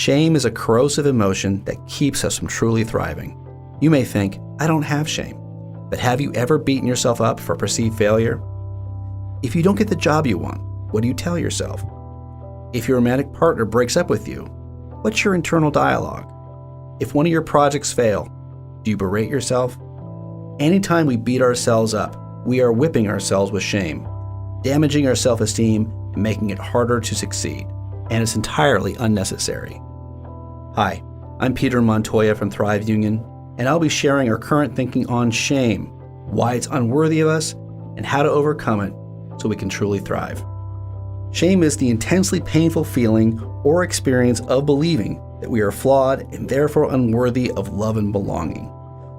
Shame is a corrosive emotion that keeps us from truly thriving. You may think, I don't have shame, but have you ever beaten yourself up for perceived failure? If you don't get the job you want, what do you tell yourself? If your romantic partner breaks up with you, what's your internal dialogue? If one of your projects fail, do you berate yourself? Anytime we beat ourselves up, we are whipping ourselves with shame, damaging our self-esteem and making it harder to succeed, and it's entirely unnecessary. Hi, I'm Peter Montoya from Thrive Union, and I'll be sharing our current thinking on shame, why it's unworthy of us, and how to overcome it so we can truly thrive. Shame is the intensely painful feeling or experience of believing that we are flawed and therefore unworthy of love and belonging.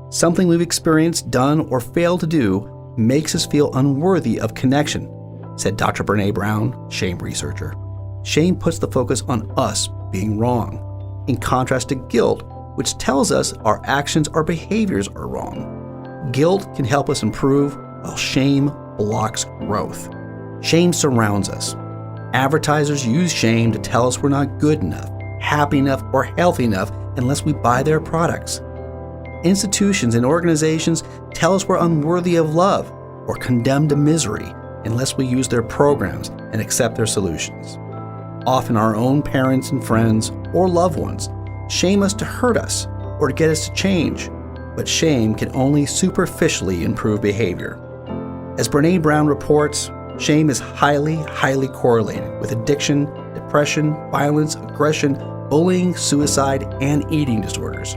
Something we've experienced, done, or failed to do makes us feel unworthy of connection, said Dr. Brené Brown, shame researcher. Shame puts the focus on us being wrong, in contrast to guilt, which tells us our actions or behaviors are wrong. Guilt can help us improve, while shame blocks growth. Shame surrounds us. Advertisers use shame to tell us we're not good enough, happy enough, or healthy enough unless we buy their products. Institutions and organizations tell us we're unworthy of love or condemned to misery unless we use their programs and accept their solutions. Often our own parents and friends or loved ones shame us to hurt us or to get us to change, but shame can only superficially improve behavior. As Brené Brown reports, shame is highly correlated with addiction, depression, violence, aggression, bullying, suicide, and eating disorders.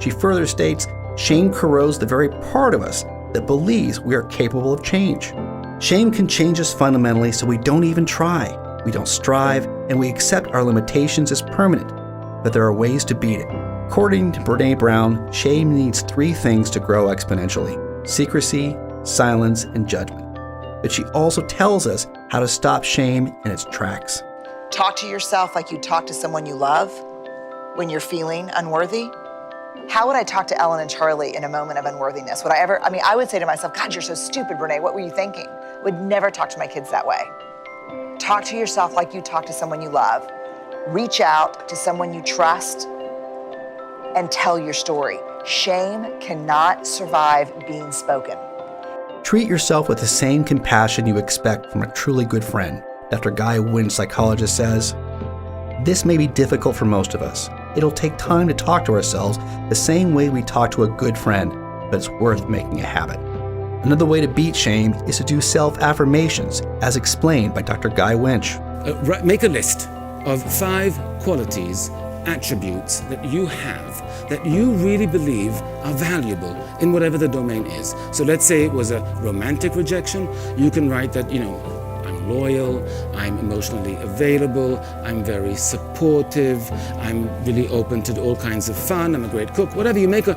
She further states, shame corrodes the very part of us that believes we are capable of change. Shame can change us fundamentally so we don't even try, we don't strive, and we accept our limitations as permanent, but there are ways to beat it. According to Brené Brown, shame needs 3 things to grow exponentially: secrecy, silence, and judgment. But she also tells us how to stop shame in its tracks. Talk to yourself like you talk to someone you love when you're feeling unworthy. How would I talk to Ellen and Charlie in a moment of unworthiness? I would say to myself, God, you're so stupid, Brené, what were you thinking? Would never talk to my kids that way. Talk to yourself like you talk to someone you love. Reach out to someone you trust and tell your story. Shame cannot survive being spoken. Treat yourself with the same compassion you expect from a truly good friend. Dr. Guy Winch, psychologist, says, this may be difficult for most of us. It'll take time to talk to ourselves the same way we talk to a good friend, but it's worth making a habit. Another way to beat shame is to do self-affirmations, as explained by Dr. Guy Winch. Make a list of 5 qualities, attributes that you have that you really believe are valuable in whatever the domain is. So let's say it was a romantic rejection. You can write that, I'm loyal, I'm emotionally available, I'm very supportive, I'm really open to all kinds of fun, I'm a great cook, whatever. You make a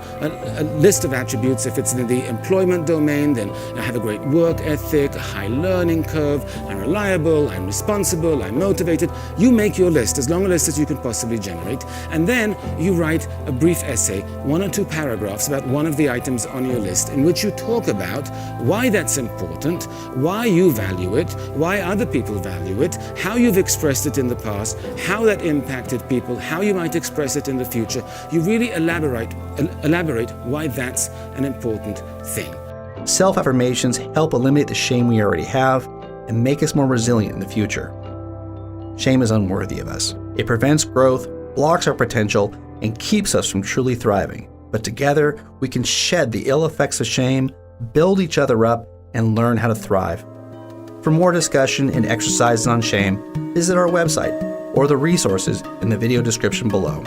list of attributes. If it's in the employment domain, then I have a great work ethic, a high learning curve, I'm reliable, I'm responsible, I'm motivated. You make your list, as long a list as you can possibly generate, and then you write a brief essay, 1 or 2 paragraphs about one of the items on your list, in which you talk about why that's important, why you value it, why other people value it, how you've expressed it in the past, how that impacted people, how you might express it in the future. You really elaborate why that's an important thing. Self-affirmations help eliminate the shame we already have and make us more resilient in the future. Shame is unworthy of us. It prevents growth, blocks our potential, and keeps us from truly thriving. But together, we can shed the ill effects of shame, build each other up, and learn how to thrive. For more discussion and exercises on shame, visit our website or the resources in the video description below.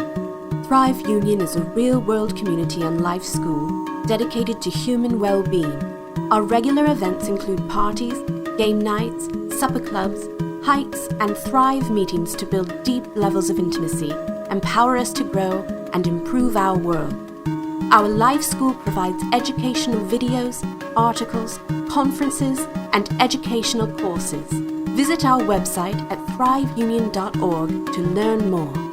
Thrive Union is a real-world community and life school dedicated to human well-being. Our regular events include parties, game nights, supper clubs, hikes, and Thrive meetings to build deep levels of intimacy, empower us to grow, and improve our world. Our life school provides educational videos, articles, conferences, and educational courses. Visit our website at thriveunion.org to learn more.